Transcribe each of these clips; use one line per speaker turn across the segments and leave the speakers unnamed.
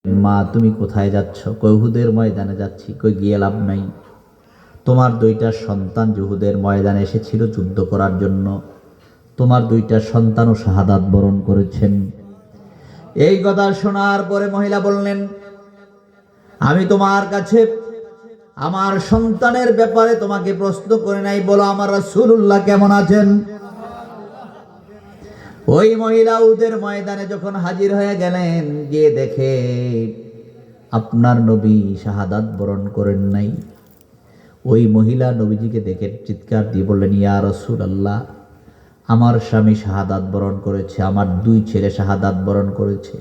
মা তুমি কোথায় যাচ্ছ? কই উহুদের ময়দানে যাচ্ছি। কই গিয়ে লাভ নাই, তোমার দুইটা সন্তান উহুদের ময়দানে এসেছিল যুদ্ধ করার জন্য, তোমার দুইটা সন্তানও শাহাদাত বরণ করেছেন। এই কথা শোনার পরে মহিলা বললেন, আমি তোমার কাছে আমার সন্তানের ব্যাপারে তোমাকে প্রশ্ন করে নাই, বলো আমার রাসূলুল্লাহ কেমন আছেন। ওই মহিলা উহুদের ময়দানে যখন হাজির হয়ে গেলেন, গিয়ে দেখে আপনার নবী শাহাদাত বরণ করেন নাই। ওই মহিলা নবীজিকে দেখে চিৎকার দিয়ে বললেন, ইয়া রাসূলুল্লাহ, আমার স্বামী শাহাদাত বরণ করেছে, আমার দুই ছেলে শাহাদাত বরণ করেছে,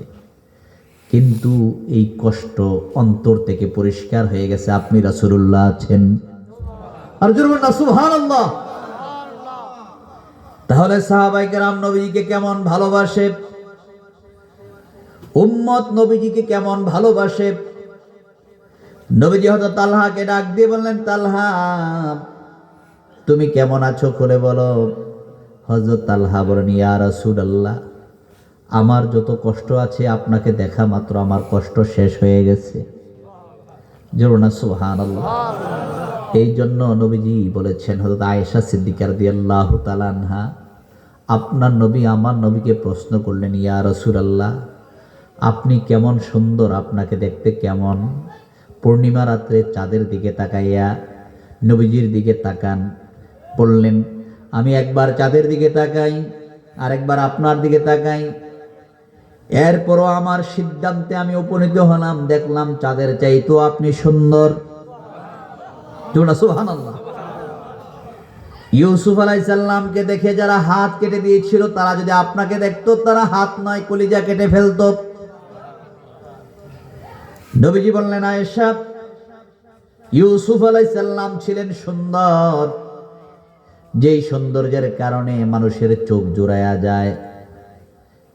কিন্তু এই কষ্ট অন্তর থেকে পরিষ্কার হয়ে গেছে, আপনি রাসূলুল্লাহ আছেন। আর জোরে বলুন না সুবহানাল্লাহ। তাহলে সাহাবায়ে কেরাম নবীজিকে কেমন ভালোবাসে, উম্মত নবীজিকে কেমন ভালোবাসে। নবীজি হযরত তালহাকে ডাক দিয়ে বললেন, তালহা তুমি কেমন আছো খুলে বলো। হযরত তালহা বলেন, ইয়া রাসূলুল্লাহ, আমার যত কষ্ট আছে আপনাকে দেখা মাত্র আমার কষ্ট শেষ হয়ে গেছে। জোরে না সুবহানাল্লাহ। এই জন্য নবীজি বলেছেন, হযরত আয়েশা সিদ্দিকা রাদিয়াল্লাহু তাআলা আনহা, আপনার নবী আমার নবীকে প্রশ্ন করলেন, ইয়া রাসূলুল্লাহ, আপনি কেমন সুন্দর, আপনাকে দেখতে কেমন। পূর্ণিমা রাত্রে চাঁদের দিকে তাকাইয়া নবীজির দিকে তাকান, বললেন, আমি একবার চাঁদের দিকে তাকাই, আরেকবার আপনার দিকে তাকাই, এরপরও আমার সিদ্ধান্তে আমি উপনীত হলাম, দেখলাম চাঁদের চাইতেও আপনি সুন্দর। সুবহানাল্লাহ। ইউসুফ আলাইহিস সালামকে দেখে যারা হাত কেটে দিয়েছিল, তারা যদি আপনাকে দেখতো, তারা হাত নয় কলিজা কেটে ফেলতো। নবীজি বললেন, আয়েশা, ইউসুফ আলাইহিস সালাম ছিলেন সুন্দর, যেই সৌন্দর্যের কারণে মানুষের চোখ জোড়ায়া যায়,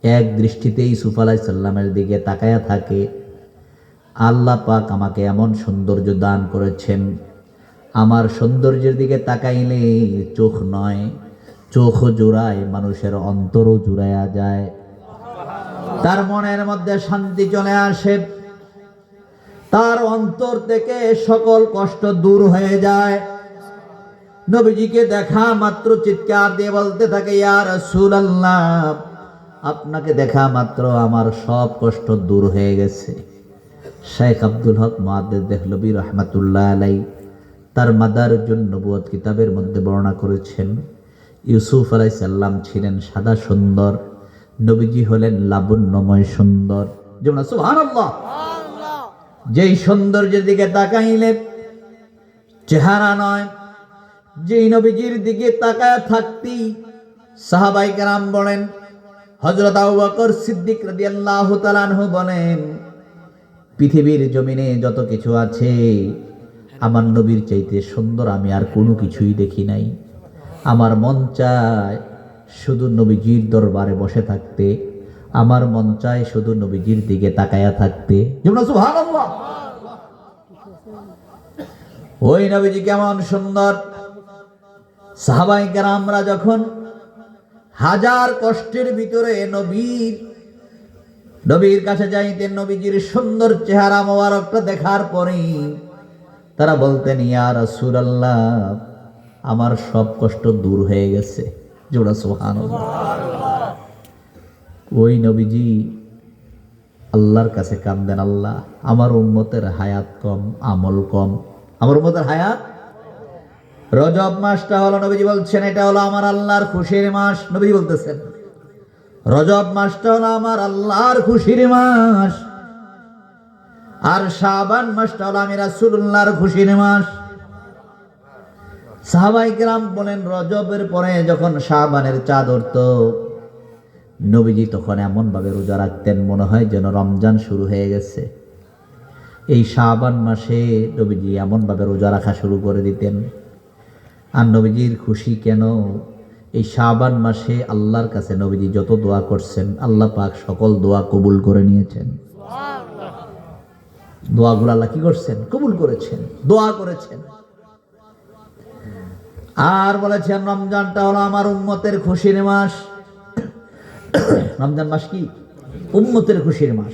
এক দৃষ্টিতে ইউসুফ আলাইহিস সালামের দিকে তাকায়া থাকে। আল্লাহ পাক আমাকে এমন সৌন্দর্য দান করেছেন, আমার সৌন্দর্যের দিকে তাকাইলে চোখ নয়, চোখ জোড়ায়, মানুষের অন্তরও জুড়ায়া যায়, তার মনের মধ্যে শান্তি চলে আসে, তার অন্তর থেকে সকল কষ্ট দূর হয়ে যায়। নবীজিকে দেখা মাত্র চিৎকার দিয়ে বলতে থাকে, ইয়া রাসূলুল্লাহ, আপনাকে দেখা মাত্র আমার সব কষ্ট দূর হয়ে গেছে। শেখ আব্দুল হক মুহাদ্দিস দেহলভী রাহমাতুল্লাহ আলাইহি তার মাদারিজুন নবুওয়াত কিতাবের মধ্যে বর্ণনা করেছেন, ইউসুফ আলাইহিস সালাম ছিলেন সাদা সুন্দর, নবীজি হলেন লাবণ্যময় সুন্দর। যেমন সুবহানাল্লাহ। যেই সৌন্দর্যের দিকে তাকাইলে চেহারা নয়, যেই নবীজির দিকে তাকায় থাকতি, সাহাবায়ে কেরাম বলেন, হযরত আবু বকর সিদ্দিক রাদিয়াল্লাহু তাআলা আনহু বলেন, পৃথিবীর জমিনে যত কিছু আছে, আমার নবীর চাইতে সুন্দর আমি আর কোনো কিছুই দেখি নাই। আমার মন চায় শুধু নবীজির দরবারে বসে থাকতে, আমার মন চায় শুধু নবীজির দিকে তাকায়া থাকতে। যেমন সুবহানাল্লাহ। ওই নবীজি কেমন সুন্দর। সাহাবায়ে কেরামরা যখন হাজার কষ্টের ভিতরে নবীর কাছে যাইতেন, নবীজির সুন্দর চেহারা মোবারকটা দেখার পরে তারা বলতেন, ইয়া রাসূলুল্লাহ, আমার সব কষ্ট দূর হয়ে গেছে। জোড়া সুবহানাল্লাহ। ওই নবীজি আল্লাহর কাছে কান্দেন, আল্লাহ, আমার উম্মতের হায়াত কম, আমল কম, আমার উম্মতের হায়াত। রজব মাসটা হলো, নবীজি বলছেন, এটা হলো আমার আল্লাহর খুশির মাস। নবীজি বলতেছেন, রজব মাসটা হলো আমার আল্লাহর খুশির মাস, আর শাবান মাসটা হলো আমি রাসূলুল্লাহর খুশির মাস। সাহাবায়ে কেরাম বলেন, রজবের পরে যখন শাবানের চাঁদ উঠত, নবীজি তখন এমন ভাবে রোজা রাখতেন, মনে হয় যেন রমজান শুরু হয়ে গেছে। এই শাবান মাসে নবীজি এমন ভাবে রোজা রাখা শুরু করে দিতেন। আর নবীজির খুশি কেন, এই শাবান মাসে আল্লাহর কাছে নবীজি যত দোয়া করছেন, আল্লাহ পাক সকল দোয়া কবুল করে নিয়েছেন। দোয়াগুলো আল্লাহ কি করছেন? কবুল করেছেন, দোয়া করেছেন। আর বলেছেন, রমজানটা হলো আমার উম্মতের খুশির মাস। রমজান মাস কি? উম্মতের খুশির মাস।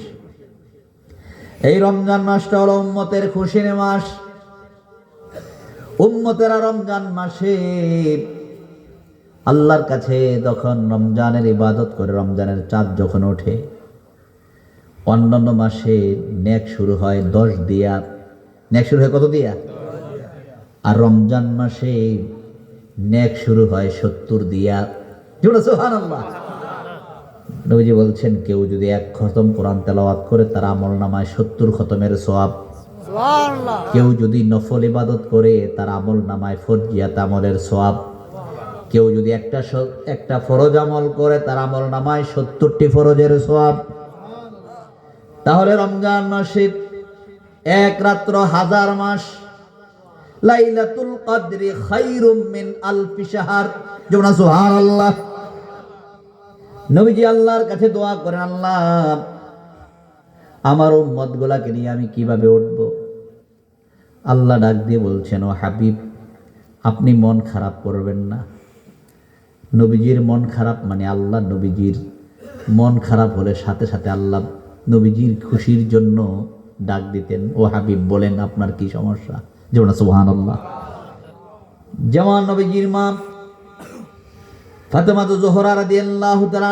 এই রমজান মাসটা হলো উম্মতের খুশির মাস। উম্মতেরা রমজান মাসে আল্লাহর কাছে যখন রমজানের ইবাদত করে, রমজানের চাঁদ যখন ওঠে, অন্যান্য মাসে নেক শুরু হয় 10 দিয়া। নেক শুরু হয় কত দিয়া? আর রমজান মাসে নেক শুরু হয় 70 দিয়া। সুবহানাল্লাহ। নবীজি বলছেন, কেউ যদি 1 খতম কোরআন তেলাওয়াত করে তার আমলনামায় 70 খতমের সওয়াব। সুবহানাল্লাহ। কেউ যদি নফল ইবাদত করে তার আমলনামায় ফরজিয়াত আমলের সওয়াব। কেউ যদি একটা ফরজ আমল করে তার আমলনামায় 70টি ফরজের সওয়াব। তাহলে রমজান মাসে 1 রাত্র 1000 মাস। লাইলাতুল কদরি খায়রুম মিন আলফি শাহর। সুবহানাল্লাহ। নবীজি আল্লাহর কাছে দোয়া করেন, আল্লাহ আমার উম্মত গুলাকে নিয়ে আমি কিভাবে উঠব? আল্লাহ ডাক দিয়ে বলছেন, ও হাবিব, আপনি মন খারাপ করবেন না। নবীজির মন খারাপ মানে আল্লাহ নবীজির মন খারাপ হলে সাথে সাথে আল্লাহ নবীজির খুশির জন্য ডাক দিতেন, ও হাবিব বলেন আপনার কি সমস্যা? যেমন সুবহানাল্লাহ। যেমন নবীজির মা ফাতেমা জোহরা রাদিয়াল্লাহু তাআলা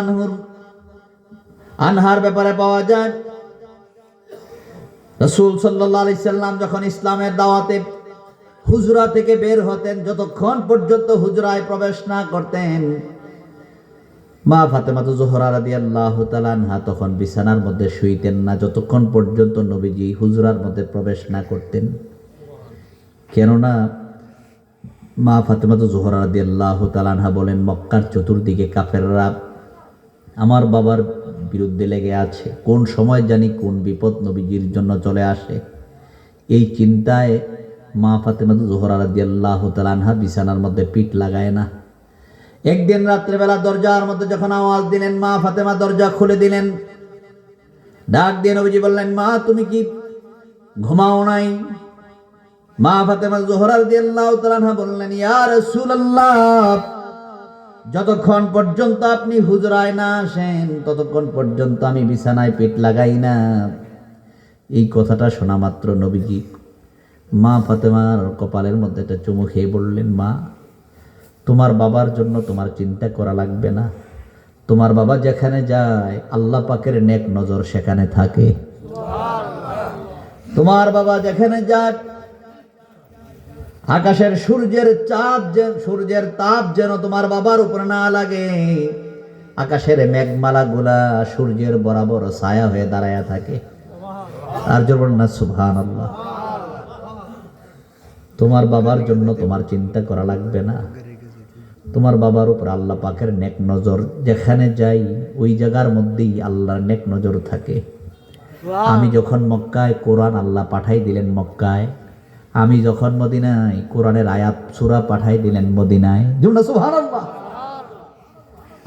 আনহার ব্যাপারে পাওয়া যায়, রাসূল সাল্লাল্লাহু আলাইহি সাল্লাম যখন ইসলামের দাওয়াতে হুজরা থেকে বের হতেন, যতক্ষণ পর্যন্ত হুজরায় প্রবেশ না করতেন, মা ফাতেমা জোহরা রাদিয়াল্লাহু তাআলা আনহা তখন বিছানার মধ্যে শুইতেন না যতক্ষণ পর্যন্ত নবীজি হুজরার মধ্যে প্রবেশ না করতেন। কেননা মা ফাতেমা জোহরা রাদিয়াল্লাহু তাআলা আনহা বলেন, মক্কার চতুর্দিকে কাফেররা আমার বাবার বিরুদ্ধে লেগে আছে, কোন সময় জানি কোন বিপদ নবীজির জন্য চলে আসে। এই চিন্তায় মা ফাতেমা জোহরা রাদিয়াল্লাহু তাআলা আনহা বিছানার মধ্যে পিঠ লাগায় না। একদিন রাত্রেবেলা দরজার মধ্যে যখন আওয়াজ দিলেন, মা ফাতেমা দরজা খুলে দিলেন। ডাক দিয়ে নবীজি বললেন, মা তুমি কি ঘুমাও নাই? মা ফাতেমা জোহরা রাদিয়াল্লাহু তাআলা আনহা বললেন, ইয়া রাসূলুল্লাহ, যতক্ষণ পর্যন্ত আপনি হুজরায় না আসেন ততক্ষণ পর্যন্ত আমি বিছানায় পিঠ লাগাই না। এই কথাটা শোনা মাত্র নবীজি মা ফাতেমার কপালের মধ্যে একটা চুমু খেয়ে বললেন, মা তোমার বাবার জন্য তোমার চিন্তা করা লাগবে না। তোমার বাবা যেখানে যায় আল্লাহ পাকের নেক নজর সেখানে থাকে। তোমার বাবা যেখানে যায় আকাশের সূর্যের তাপ যেন তোমার বাবার উপর না লাগে। আকাশের মেঘমালা গুলা সূর্যের বরাবর ছায়া হয়ে দাঁড়ায়া থাকে। আর জোর না সুবহানাল্লাহ। তোমার বাবার জন্য তোমার চিন্তা করা লাগবে না। তোমার বাবার উপর আল্লাহ পাকের নেক নজর যেখানে যাই ওই জায়গার মধ্যেই আল্লাহর নেক নজর থাকে। আমি যখন মক্কায় কোরআন আল্লাহ পাঠাই দিলেন মক্কায়, আমি যখন মদিনায় কোরআনের আয়াত সূরা পাঠাই দিলেন মদিনায়। সুবহানাল্লাহ।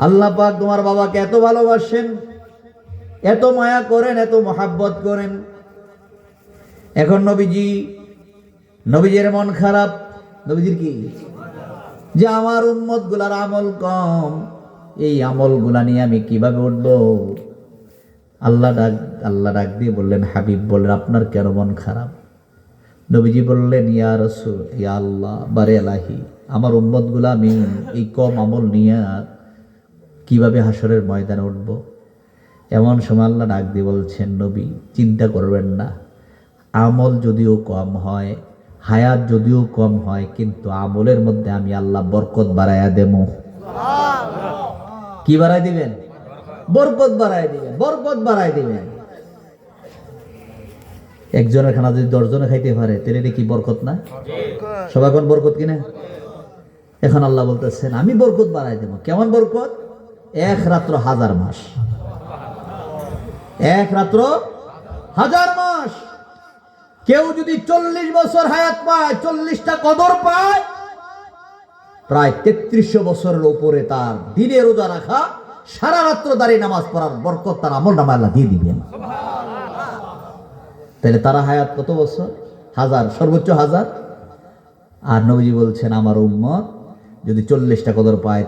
আল্লাহ পাক তোমার বাবাকে এত ভালোবাসেন, এত মায়া করেন, এত মহাব্বত করেন। এখন নবীজির মন খারাপ। নবীজির কি? যে আমার উম্মত গুলার আমল কম, এই আমল গুলা নিয়ে আমি কিভাবে উঠবো? আল্লাহ ডাক দিয়ে বললেন, হাবিব বললেন, আপনার কেন মন খারাপ? নবীজি বললেন, ইয়া রাসূল, ইয়া আল্লাহ, বারে এলাহি, আমার উম্মত গুলা আমি এই কম আমল নিয়ে কিভাবে হাসরের ময়দানে উঠব? এমন সময় আল্লাহ ডাক দিয়ে বলছেন, নবী চিন্তা করবেন না। আমল যদিও কম হয়, হায়াত যদিও কম হয়, কিন্তু আমলের মধ্যে আমি আল্লাহ বরকত বাড়াইয়া দেব। কি বাড়াই দিবেন? বরকত বাড়াই দিবেন। বরকত বাড়াই দিবেন। একজনের খানা যদি 10 জনে খাইতে পারে তাহলে এটা কি বরকত না? সবাই কোন বরকত কিনা? এখন আল্লাহ বলতেছেন আমি বরকত বাড়াই দেব। কেমন বরকত? 1 রাত্র 1000 মাস। 1 রাত্র 1000 মাস। কেউ যদি 40 বছর হায়াত পায়, 40টা কদর পায়, প্রায় 3300 বছরের উপরে তার দিনে রোজা রাখা, সারা রাত্র দাঁড়িয়ে নামাজ পড়ার বরকত তার আমল নামায় আল্লাহ দিয়ে দিবেন। তাহলে তারা হায়াত কত বছর? 1000, সর্বোচ্চ 1000। আর নবীজি বলছেন আমার উম্মত যদি 40টা কদর পায়,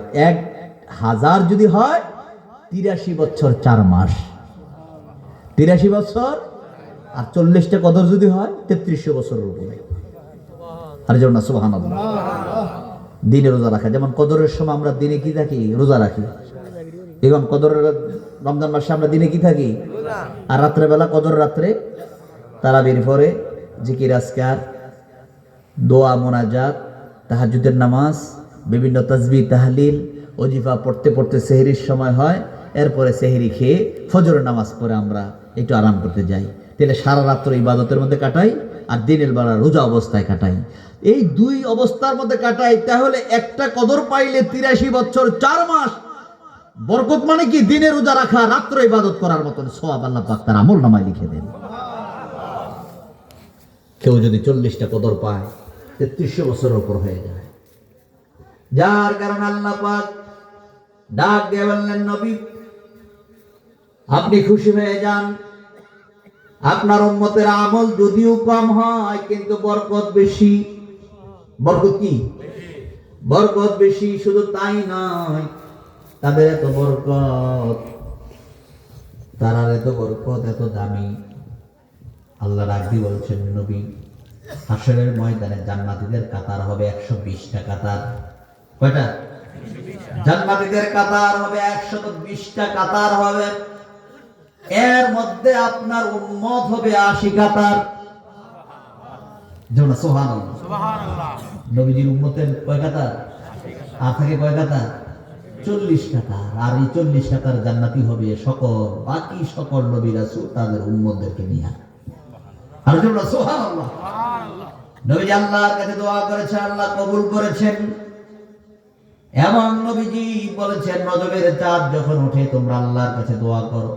1000 যদি হয় 83 বছর 4 মাস। 83 বছর আর 40টা কদর যদি হয় 3300 বছরের উপরে। আর যেমন না সুবহানাল্লাহ, দিনে রোজা রাখা, যেমন কদরের সময় আমরা দিনে কি থাকি? রোজা রাখি। এবং কদরের রমজান মাসে আমরা দিনে কি থাকি? আর রাত্রেবেলা কদর রাত্রে তারাবির পরে জিকির আজকার, দোয়া, মোনাজাত, তাহাজ্জুদের নামাজ, বিভিন্ন তাসবিহ তাহলিল, ওজিফা পড়তে পড়তে সেহরির সময় হয়। এরপরে সেহরি খেয়ে ফজরের নামাজ পড়ে আমরা একটু আরাম করতে যাই। তাহলে সারা রাত্র ইবাদতের মধ্যে কাটাই আর দিনের বেলা রোজা অবস্থায় কাটাই। এই দুই অবস্থার মধ্যে কাটাই, তাহলে একটা কদর পাইলে 83 বছর 4 মাস বরকত। মানে কি? দিনে রোজা রাখা, রাত্র ইবাদত করার মতন সওয়াব আল্লাহ পাক তার আমল নামায় লিখে দেন। কেউ যদি 40টা কদর পায় 3300 বছরের উপর হয়ে যায়। যার কারণে আল্লাহ পাক ডাক দিয়ে বললেন, নবী আপনি খুশি হয়ে যান, আপনার উম্মতের আমল যদিও কম হয় কিন্তু বরকত বেশি। বরকত কি? বরকত বেশি। শুধু তাই নয়, তাদের এত বরকত, তারার এত বরকত, এত দামি। আল্লাহ ডাক দিয়ে বলছেন, নবী হাশরের ময়দানে জান্নাতীদের কাতার হবে 120টা কাতার। কয়টা? জান্নাতীদের কাতার হবে 120টা কাতার হবে। এর মধ্যে আপনার উম্মত হবে 80 কাতার। যেমন সুবহানাল্লাহ, সুবহানাল্লাহ। নবীজির উম্মতের কয় কাতার? আর থাকে কয় কাতার? 40 কাতার। আর এই 40 কাতার জান্নাতি হবে সকল, বাকি সকল নবী রাসূল তাদের উম্মতদেরকে নিয়ে। আর যেমন সুবহানাল্লাহ, সুবহানাল্লাহ। নবীজি আল্লাহর কাছে দোয়া করেছেন, আল্লাহ কবুল করেছেন। এবং নবীজি বলেছেন, রজবের চাঁদ যখন ওঠে তোমরা আল্লাহর কাছে দোয়া করো,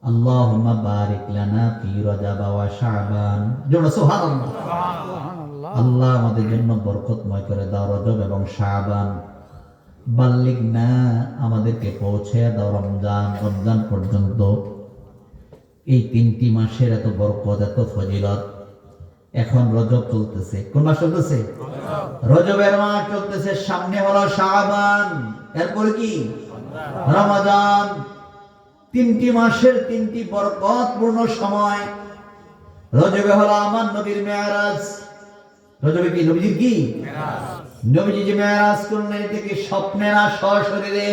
আল্লাহুম্মা বারিক লানা ফি রজব ওয়া শাবান। যেমন সুবহানাল্লাহ, সুবহানাল্লাহ। আল্লাহ আমাদের জন্য বরকতময় করে দাও রজব এবং শাবান। বাল্লিগনা, আমাদেরকে পৌঁছে দাও রমজান পর্যন্ত। এই 3টি মাসের এত বরকত, এত ফজিলত। এখন রজব চলতেছে। কোন মাস চলতেছে? রজবের মাস চলতেছে। সামনে হলো শাবান, এরপর কি? রমজান। 3টি মাসের 3টি বরকতপূর্ণ সময়। রজবে হলো আমার নবীর মেরাজ। রজবে কি? নবীজির কি? নবীজি যে মেরাজ করলেন, এটা কি স্বপ্নে না সশরীরে?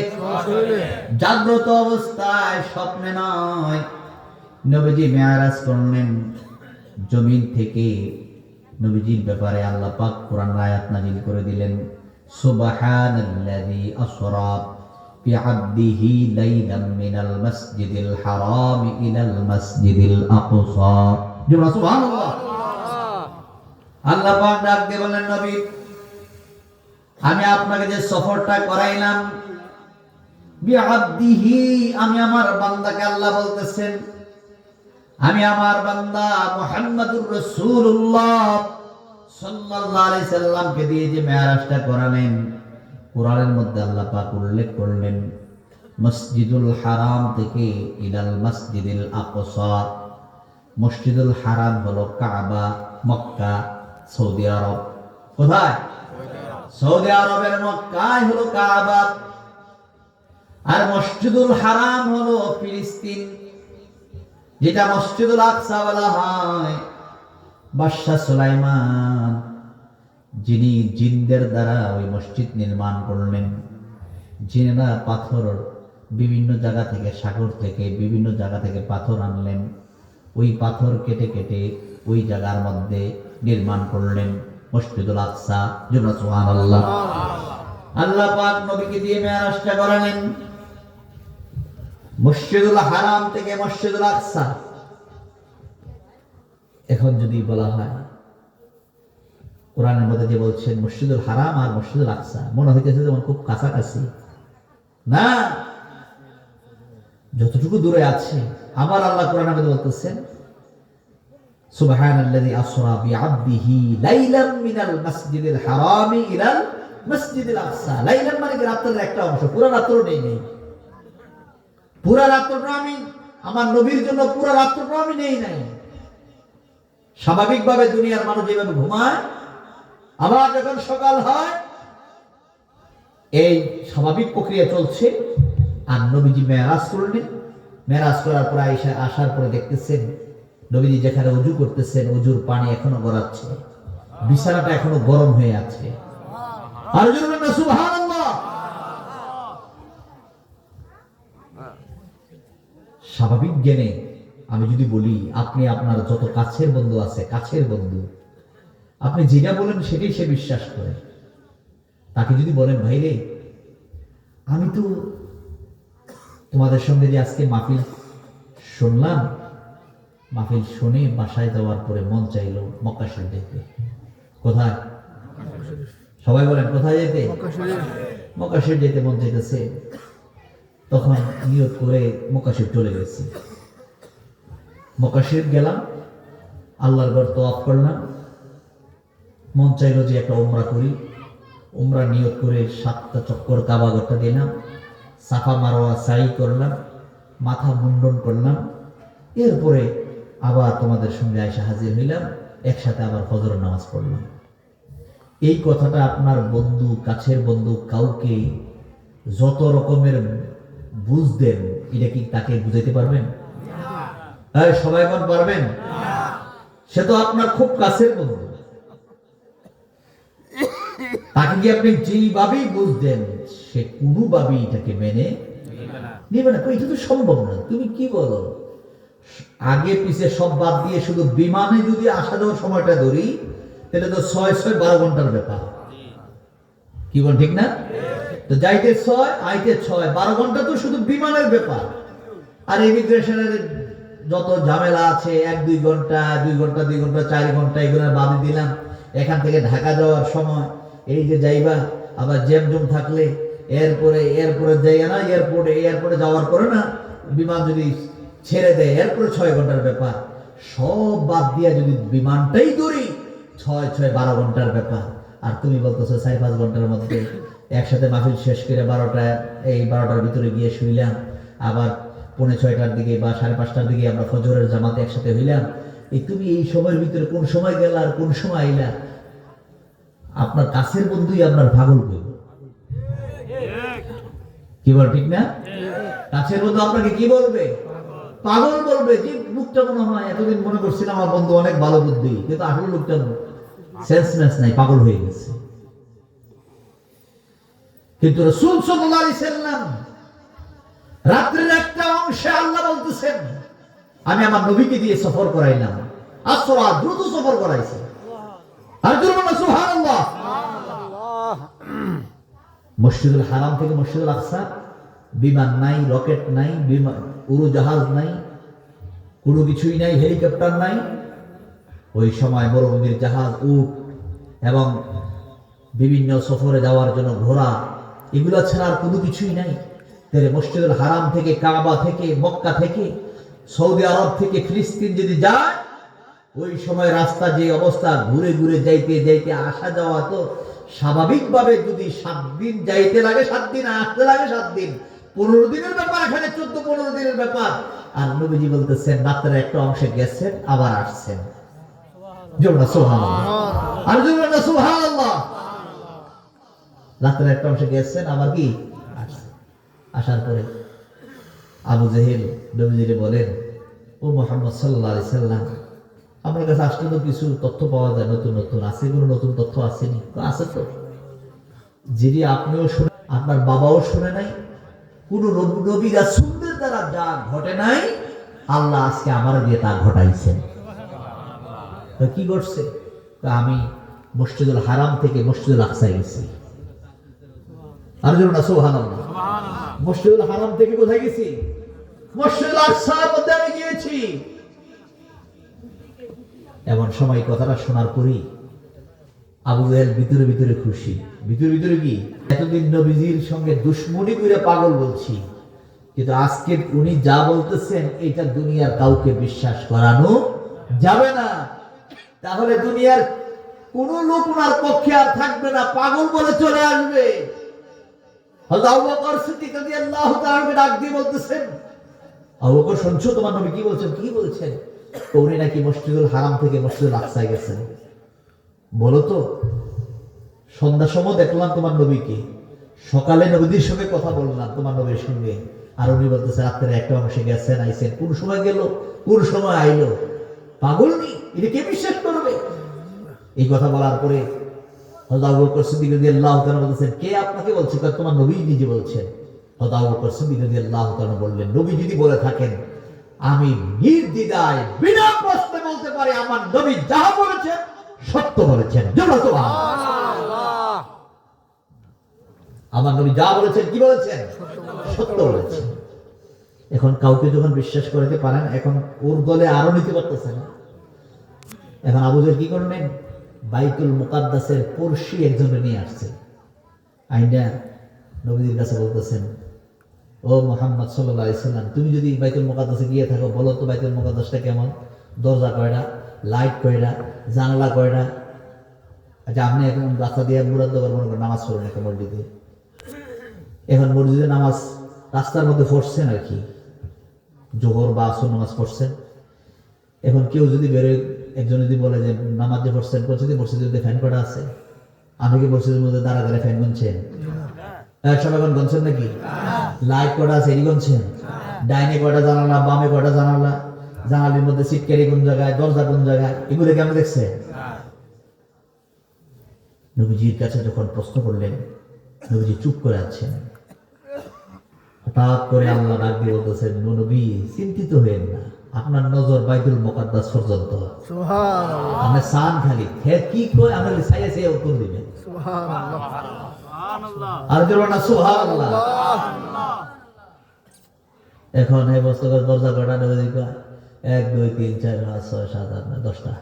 জাগ্রত অবস্থায়, স্বপ্নে নয়। নবীজি মেরাজ করলেন জমিন থেকে। নবীজির ব্যাপারে আল্লাহ পাক কোরআন আয়াত নাযিল করে দিলেন, সুবহানাল্লাযী আসরা বিআবদিহি লাইলাম মিনাল মাসজিদিল হারাম ইলাল মাসজিদিল আকসা। সুবহানাল্লাহ। আল্লাহ পাক ডাক দিয়ে বলেন, নবী আমি আপনাকে যে সফরটা করাইলাম, বিআবদিহি, আমি আমার বান্দাকে, আল্লাহ বলতেছেন আমি আমার বান্দা মুহাম্মদুর রাসূলুল্লাহ সাল্লাল্লাহু আলাইহি সাল্লামকে দিয়ে যে মেরাজটা করালেন, কোরআনের মধ্যে আল্লাহ পাক উল্লেখ করলেন মসজিদুল হারাম থেকে ইলাল মসজিদিল আকসা। মসজিদুল হারাম হলো কাবা, মক্কা, সৌদি আরব। কোথায়? সৌদি আরবের মক্কায় হলো কাবা। আর মসজিদুল হারাম হলো ফিলিস্তিন, যেটা মসজিদুল আকসা বলা হয়। বাদশা সুলাইমান, যিনি জিনদের দ্বারা ওই মসজিদ নির্মাণ করলেন। জিনেরা পাথর বিভিন্ন জায়গা থেকে, সাগর থেকে বিভিন্ন জায়গা থেকে পাথর আনলেন। ওই পাথর কেটে কেটে ওই জায়গার মধ্যে নির্মাণ করলেন মসজিদুল আকসা। সুবহানাল্লাহ। আল্লাহ পাক নবীকে দিয়ে মেরাজটা করালেন মসজিদুল হারাম থেকে মসজিদুল আকসা। এখন যদি বলা হয় কোরআনের মধ্যে যে বলছেন মসজিদুল হারাম আর মসজিদুল আকসা, মনে হইতেছে যেমন খুব কাছাকাছি। না, যতটুকু দূরে আছে। আবার আল্লাহ কোরআনের মধ্যে বলতেছেন সুবহানাল্লাযী আসরা বিআবদিহি লাইলাম মিনাল মাসজিদিল হারামি ইলাল মাসজিদিল আকসা। লাইলাম মানে কি? রাতের একটা অংশ, পুরো রাতও নেই। পুরা রাত্রটা আমি আমার নবীর জন্য পুরা রাত্রটা আমি নেই নাই। স্বাভাবিকভাবে দুনিয়ার মানুষ যেভাবে ঘুমায়, আবার যখন সকাল হয়, এই স্বাভাবিক প্রক্রিয়া চলছে। আর নবীজি মেরাজ করলেন। মেরাজ করার পর আসার পরে দেখতেছেন নবীজি যেখানে ওযু করতেছেন ওযুর পানি এখনো গড়াচ্ছে, বিছানাটা এখনো গরম হয়ে আছে। আর জোরে বলেন সুবহানাল্লাহ। স্বাভাবিক জ্ঞানে আমি যদি বলি, আপনি আপনার যত কাছের বন্ধু আছে, কাছের বন্ধু, আপনি যেটা বলেন সেটাই সে বিশ্বাস করে। তাকে যদি বলেন, ভাই রে, আমি তো তোমাদের সঙ্গে যে আজকে মাহফিল শুনলাম, মাহফিল শুনে বাসায় যাওয়ার পরে মন চাইলো মক্কা শরীফ যেতে। কোথায়? সবাই বলেন কোথায় যেতে? মক্কা শরীফ যেতে মন চাইতেছে। তখন নিয়ত করে মক্কা শরীফ চলে গেছি। মক্কা শরীফ গেলাম, আল্লাহর ঘর তওয়াফ করলাম। মন চাইলো যে একটা উমরা করি। উমরা নিয়ত করে 7টা চক্কর কাবা ঘরটা দিলাম, সাফা মারওয়া সাই করলাম, মাথা মুন্ডন করলাম। এরপরে আবার তোমাদের সঙ্গে আয়সা হাজির হইলাম, একসাথে আবার ফজরের নামাজ পড়লাম। এই কথাটা আপনার বন্ধু, কাছের বন্ধু কাউকে যত রকমের বুঝ দেন, এটা কি তাকে বুঝাইতে পারবেন? সবাই মন পারবেন? সে তো আপনার খুব কাছের বন্ধু। তাকে কি আপনি যেইভাবেই বুঝ দেন, সে কোনোভাবেই এটাকে মেনে নেবে না। এটা তো সম্ভব না। তুমি কি বলো? আগে পিছে সব বাদ দিয়ে শুধু বিমানে যদি আসা যাওয়ার সময়টা ধরি, তাহলে তো 6-12 ঘন্টার ব্যাপার। কি বল, ঠিক না? তো যাইতে 6, আইতে 6, 12 ঘন্টা তো শুধু বিমানের ব্যাপার। আর ইমিগ্রেশনের যত ঝামেলা আছে, 1-2 ঘন্টা, 2 ঘন্টা, 2 ঘন্টা, 4 ঘন্টা, এগুলো বাদে দিলাম। এখান থেকে ঢাকা যাওয়ার সময় এই যে যাইবা, আবার জ্যাম থাকলে এয়ারপোর্টে যাইয়া না, এয়ারপোর্টে যাওয়ার পরে না বিমান যদি ছেড়ে দেয়, এরপরে 6 ঘন্টার ব্যাপার। সব বাদ দিয়া যদি বিমানটাই ধরি, 6-12 ঘন্টার ব্যাপার। আর তুমি বলতেছো 4-5 ঘন্টার মধ্যে একসাথে মাহফিল শেষ করে 12টার ভিতরে গিয়ে শুইলাম, আবার 6:45টার দিকে বা 5:30টার দিকে আমরা ফজরের জামাতে একসাথে হইলাম। তুমি এই সময়ের ভিতরে কোন সময় গেলা আর কোন সময় আইলা? আপনার কাছের বন্ধুই আপনার পাগল করবে। কি বল, ঠিক না? কাছের বন্ধু আপনাকে কি বলবে? পাগল বলবে। যে লোকটা মনে হয়, এতদিন মনে করছিলাম আমার বন্ধু অনেক ভালো বুদ্ধি, কিন্তু আসলে লোকটা সেন্সলেস নাই, পাগল হয়ে গেছে। কিন্তু রাসূল সাল্লাল্লাহু আলাইহি সাল্লাম রাত্রির একটা অংশে আল্লাহ বলতেছেন, আমি আমার নবীকে দিয়ে সফর করাইলাম। আসরা দ্রুত সফর করাইছে। আর জোরে সুবহানাল্লাহ। মসজিদুল হারাম থেকে মসজিদুল আকসা বিমান নাই, রকেট নাই, উড়োজাহাজ নাই, কোনো কিছুই নাই, হেলিকপ্টার নাই। ওই সময় মরুভূমির জাহাজ, উট এবং বিভিন্ন সফরে যাওয়ার জন্য ঘোড়া, এগুলো ছাড়া আর কোনো কিছুই নাই। তাহলে মসজিদুল হারাম থেকে, কাবা থেকে, মক্কা থেকে, সৌদি আরব থেকে ফিলিস্তিন যদি যায়, ওই সময় রাস্তা যে অবস্থা, ঘুরে ঘুরে যাইতে যাইতে আসা যাওয়া, তো স্বাভাবিকভাবে যদি 7 দিন যাইতে লাগে 7 দিন, আসতে লাগে 7 দিন, 15 দিনের ব্যাপার। এখানে 14-15 দিনের ব্যাপার। আর নবীজি বলতেছেন রাত্রের একটা অংশে গেছেন, আবার আসছেন। জোরে সুবহানাল্লাহ। আর জোরে সুবহানাল্লাহ। রাত্রের একটা অংশে গেছেন, আবার কি আসছেন। আসার পরে আবু জেহেল নবীজিকে বলেন, ও মুহাম্মদ সাল্লাল্লাহু আলাইহি সাল্লাম, আমার কাছে আসলে তো কিছু তথ্য পাওয়া যায়, নতুন নতুন আছে। কোনো নতুন তথ্য আসেনি? আছে তো, যিনি আপনিও শুনে, আপনার বাবাও শুনে নাই, কোন নবী রাসূলদের দ্বারা যা ঘটে নাই, আল্লাহ আজকে আমার দিয়ে তা ঘটাইছেন। তো কি ঘটছে? আমি মসজিদুল হারাম থেকে মসজিদুল আকসায় গেছি। আর জন্য না সুবহানাল্লাহ। মসজিদুল হারাম থেকে কোথায় গেছি? মসজিদুল আকসার মধ্যে আমি গিয়েছি। এমন সময় কথাটা শোনার পরই আবু জাহেল ভিতরে ভিতরে খুশি। ভিতরে ভিতরে কি? এতদিন নবীজির সঙ্গে দুশ্মনী করে পাগল বলছি, কিন্তু আজকে উনি যা বলতেছেন, এটা দুনিয়ার কাউকে বিশ্বাস করানো যাবে না। তাহলে দুনিয়ার কোন লোক ওনার পক্ষে আর থাকবে না, পাগল বলে চলে আসবে। হযরত আবু বকর সিদ্দিক রাদিয়াল্লাহু তাআলা ডাক দিয়ে বলতেছেন, আবু বকর, শুনছো তোমার নবী কি বলছেন? কি বলছেন? উনি নাকি মসজিদুল হারাম থেকে মসজিদুল আকসায় গেছেন। বলো তো, সন্ধ্যার সময় দেখলাম তোমার নবীকে, সকালে নবীর সঙ্গে কথা বললাম তোমার নবীর সঙ্গে, আর উনি বলতেছে রাত্রে একটা অংশে গেছেন, আইছেন। কোন সময় গেল, কোন সময় আইলো? পাগল নি, এটা কে বিশ্বাস করবে? এই কথা বলার পরে হযরত আবু বকর সিদ্দিক রাদিয়াল্লাহু তাআলা বলেছেন, কে আপনাকে বলছে? তোমার নবী নিজে বলছেন। হযরত আবু বকর সিদ্দিক রাদিয়াল্লাহু তাআলা বললেন, নবী যদি বলে থাকেন আমি নির্দ্বিধায় বিনা প্রশ্নে বলতে পারি আমার নবী যা বলেছেন সত্য বলেছেন। সুবহানাল্লাহ। আমার নবী যা বলেছেন কি বলেছেন? সত্য বলেছেন। এখন কাউকে যখন বিশ্বাস করতে পারেন, এখন ওর দলে আরো নিতে পারতেছেন। এখন আবু জাহেল কি করলেন? বাইতুল মুকাদ্দাসের পড়শি একজনে নিয়ে আসছে, আইনা নবীর কাছে বলতেছেন, ও মুহাম্মদ সাল্লাল্লাহু আলাইহি সাল্লাম, তুমি যদি বাইতুল মুকাদ্দাসে গিয়ে থাকো, বলো তো বাইতুল মুকাদ্দাসটা কেমন? দরজা কয়টা, লাইট কয়টা, জানালা কয়টা? আচ্ছা, আপনি এখন রাস্তা দিয়ে মুরাদ মনে করেন নামাজ পড়েন একটা মসজিদে। এখন মসজিদে নামাজ রাস্তার মধ্যে পড়ছেন আর কি, জোহর বা আসর নামাজ পড়ছেন। এখন কেউ যদি বেরোয়, একজন যদি বলে যে নামাজ যে পড়ছেন, মসজিদে ফ্যান কটা আছে? আপনি কি মসজিদের মধ্যে দাঁড়া দাঁড়া ফ্যান গুনছেন? সবাই এখন গুনছেন নাকি? লাইট কটা আছে এটি গুনছেন? ডাইনে কয়টা জানালা, বামে কয়টা জানালা, জানালির মধ্যে সিটকারি কোন জায়গায়, দরজা কোন জায়গায়, এগুলো কি আপনি দেখছেন? নবীজির কাছে যখন প্রশ্ন করলেন, নবীজি চুপ করে আছেন। হঠাৎ করে আল্লাহ ডাক দিয়ে বলতেছেন, নবী চিন্তিত হয়েন না, আপনার নজর বাইতুল মুকাদ্দাস পর্যন্ত। সুবহানাল্লাহ। আপনি সান খালি হে কি কয় আমি সাইয়া সাইয়া উত্তর দিবেন। সুবহানাল্লাহ। সুবহানাল্লাহ। আর জোরে না সুবহানাল্লাহ। এখন এই বস্তুর দরজা কটা? নবী কয় 1 2 3 4 5 6 7 8 9 10টা।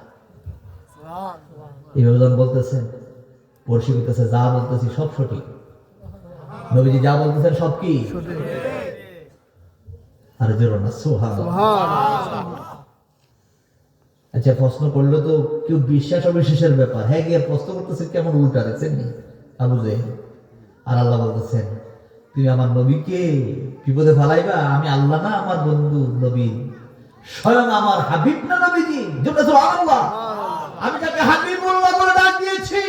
সুবহানাল্লাহ। এইভাবে যখন বলতেছেন, পড়শি বলতেছে যা বলতেছি সব সঠিক। নবীজি যা বলতেছেন সব কি সঠিক? আর জোরে না সুবহানাল্লাহ। আচ্ছা, প্রশ্ন করলে তো কেউ বিশ্বাস অবিশ্বাসের ব্যাপার। হ্যাঁ, গিয়ে প্রশ্ন করতেছে কেমন উল্টা, দেখছেন নি আবু জাহেল? আর আল্লাহ বলতেছেন, তুমি আমার নবীকে বিপদে ফেলাইবা? আমি আল্লাহ না আমার বন্ধু নবী, স্বয়ং আমার হাবিব না নবীজি? সুবহানাল্লাহ। আমি যাকে হাবিবুল্লাহ বলে ডাক দিয়েছি,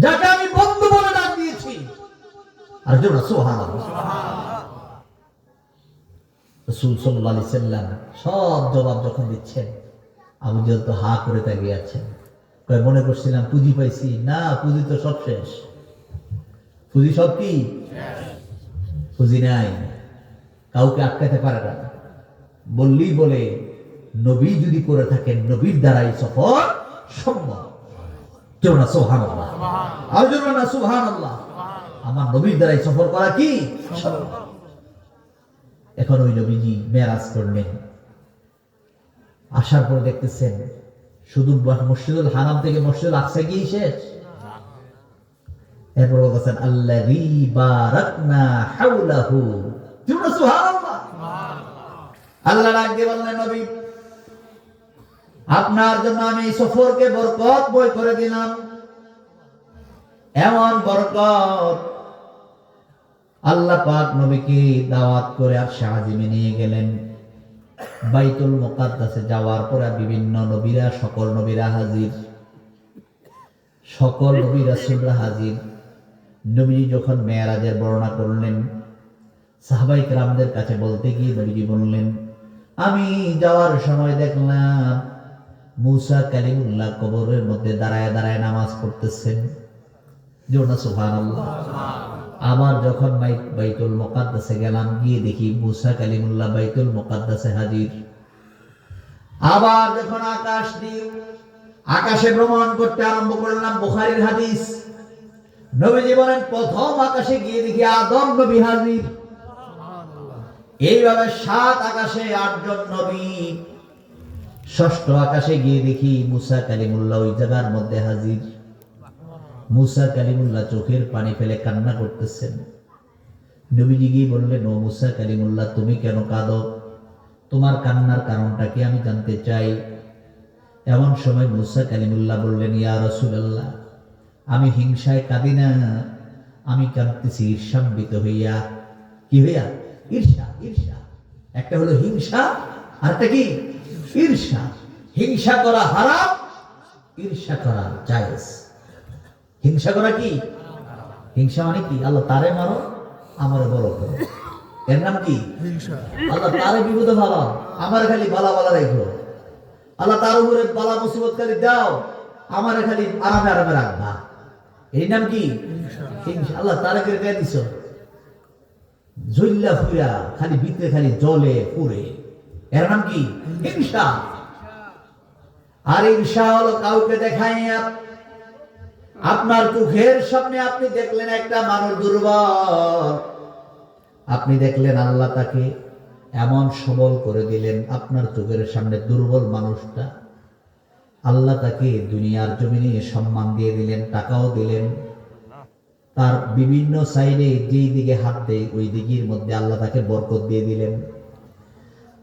যাকে আমি বন্ধু বলে ডাক দিয়েছি। আর জোরে সুবহানাল্লাহ। রাসূল সাল্লাল্লাহু আলাইহি সাল্লাম সব জবাব যখন দিচ্ছেন, আবু জাহেল তো হা করে তাকিয়ে আছেন। কয় মনে করছিলাম পুঁজি পাইছি, না পুঁজি তো সব শেষ। পুঁজি সব কি শেষ? পুঁজি নাই, কাউকে আটকাতে পারে না। বললেই বলে নবী যদি করে থাকেন, নবীর দ্বারাই সফর সম্ভব। কেউ না সুবহানাল্লাহ। আর জোরে না সুবহানাল্লাহ। আমার নবীর দ্বারাই সফর করা কি সম্ভব। এখন ওই নবীজি মেরাজ করলেন, আসার পর দেখতেছেন শুধু মসজিদুল হারাম থেকে মসজিদুল আকসা গিয়ে শেষ। এরপর বলতেছেন আল্লাযী বারাকনা হাওলাহু। সুবহানাল্লাহ। আল্লাহ ডাক দিয়ে বললেন, নবী আপনার জন্য আমি এই সফরকে বরকতময় করে দিলাম। এমন বরকত, আল্লাহ পাক নবীকে দাওয়াত করে আর শাহজিমে নিয়ে গেলেন। বাইতুল মুকাদ্দাসে যাওয়ার পরে বিভিন্ন নবীরা, সকল নবীরা হাজির, সকল নবী রাসূলরা হাজির। নবীজি যখন মেরাজের বর্ণনা করলেন, সাহাবায়ে কেরামদের কাছে বলতে গিয়ে নবীজি বললেন, আমি যাওয়ার সময় দেখলাম মুসা কালিমুল্লাহ কবরের মধ্যে দাঁড়ায় দাঁড়ায় নামাজ পড়তেছেন। জোরে সুবহানাল্লাহ। আবার যখন বাইতুল মুকাদ্দাসে গেলাম, গিয়ে দেখি মুসা কালিমুল্লাহ বাইতুল মুকাদ্দাসে হাজির। আবার যখন আকাশে ভ্রমণ করতে আরম্ভ করলাম, বুখারীর হাদিস, নবীজি বলেন প্রথম আকাশে গিয়ে দেখি আদম নবী হাজির। এইভাবে 7 আকাশে 8 জন নবী। ষষ্ঠ আকাশে গিয়ে দেখি মুসা কালিমুল্লাহ ওই জায়গার মধ্যে হাজির। মুসা কালিমুল্লাহ চোখের পানি ফেলে কান্না করতেছেন। নবীজি গিয়ে বললেন, ও মুসা কালিমুল্লাহ, তুমি কেন কাঁদো? তোমার কান্নার কারণটা কি আমি জানতে চাই। এমন সময় মুসা কালিমুল্লাহ বললেন, ইয়া রাসূলুল্লাহ, আমি হিংসায় কাঁদি না, আমি কাঁদতেছি ঈর্ষান্বিত হইয়া। কি হইয়া? ঈর্ষা। ঈর্ষা একটা হলো হিংসা, আর একটা কি ঈর্ষা। হিংসা করা হারাম, ঈর্ষা করা জায়েজ। হিংসা করা কি? হিংসা মানে কি? আল্লাহ তারে মারো, আমারে বড় করো। এর নাম কি? আল্লাহ তারে বিপদে ভালো, আমার খালি বালা বালা রাখো। আল্লাহ তার উপরে বালা মুসিবত খালি দাও, আমার খালি আরামে আরামে রাখবা। এই নাম কি? আল্লাহ তারে করে দিছ জ্বললা ফুরা, খালি ভিতরে খালি জলে পুড়ে। এর নাম কি? হিংসা। আর হিংসা হলো কাউকে দেখাইয়া আপনার চোখের সামনে আপনি দেখলেন একটা মানুষ দুর্বল, আপনি দেখলেন আল্লাহ তাকে এমন সবল করে দিলেন, আপনার চোখের সামনে দুর্বল মানুষটা আল্লাহ তাকে দুনিয়ার জমিনে সম্মান দিয়ে দিলেন, টাকাও দিলেন, তার বিভিন্ন সাইডে যেই দিকে হাত দেয় ওই দিকের মধ্যে আল্লাহ তাকে বরকত দিয়ে দিলেন।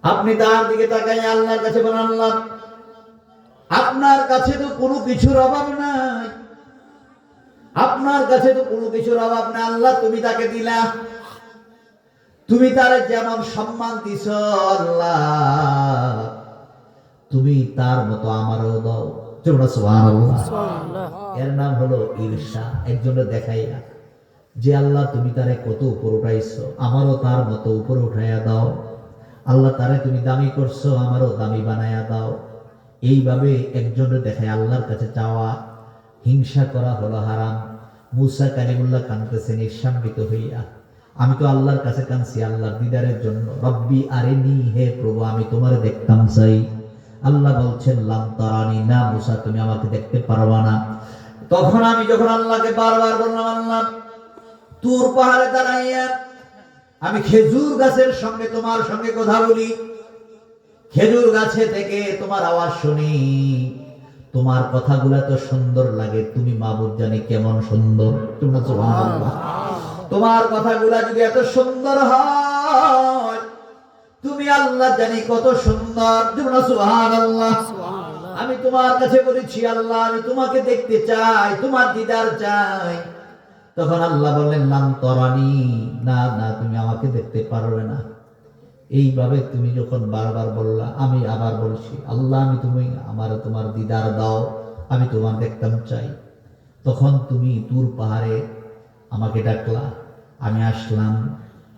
আপনি তার দিকে তাকাই আল্লাহর কাছে বলেন, আল্লাহ আপনার কাছে তো কোনো কিছুর অভাব নাই, আপনার কাছে তো কোনো কিছুর অভাব নাই। আল্লাহ তুমি তাকে দিলা, তুমি তার যেমন সম্মান দিছ, আল্লাহ তুমি তার মতো আমারও দাও। সুবহানাল্লাহ। এর নাম হলো ঈর্ষা। একজনের দেখাইয়া যে আল্লাহ তুমি তারে কত উপর উঠাইছো, আমারও তার মতো উপরে উঠাইয়া দাও। আল্লাহ তারে তুমি দামি করছো, আমারও দামি বানাইয়া দাও। এইভাবে একজনের দেখায় আল্লাহর কাছে চাওয়া। হিংসা করা হলো হারাম। মুসা কালিমুল্লাহ কাঁদতেছেন ঈর্ষান্বিত হইয়া, আমি তো আল্লাহর কাছে কাঁদছি আল্লাহর দিদারের জন্য। রব্বি আরিনি, হে প্রভু আমি তোমার দেখতাম চাই। আল্লাহ বলছেন লাম তারানি, না মুসা তুমি আমাকে দেখতে পারবা না। তখন আমি যখন আল্লাহকে বারবার বললাম, আল্লাহ তুর পাহাড়ে দাঁড়াইয়া আমি খেজুর গাছের সঙ্গে তোমার সঙ্গে কথা বলি, খেজুর গাছে থেকে তোমার আওয়াজ শুনি, তোমার কথাগুলো তো সুন্দর লাগে, তুমি মাবুদ জানি কেমন সুন্দর। সুবহানাল্লাহ। তোমার কথাগুলো যদি এত সুন্দর হয়, তুমি আল্লাহ জানি কত সুন্দর। সুবহানাল্লাহ। আমি তোমার কাছে বলেছি আল্লাহ আমি তোমাকে দেখতে চাই, তোমার দিদার চাই। তখন আল্লাহ বললেন লাম তারানি, না না তুমি আমাকে দেখতে পারবে না। এইভাবে তুমি যখন বারবার বললা, আমি আবার বলছি আল্লাহ আমি তুমি আমার তোমার দিদার দাও, আমি তোমার দেখতাম চাই। তখন তুমি তুর পাহাড়ে আমাকে ডাকলা, আমি আসলাম।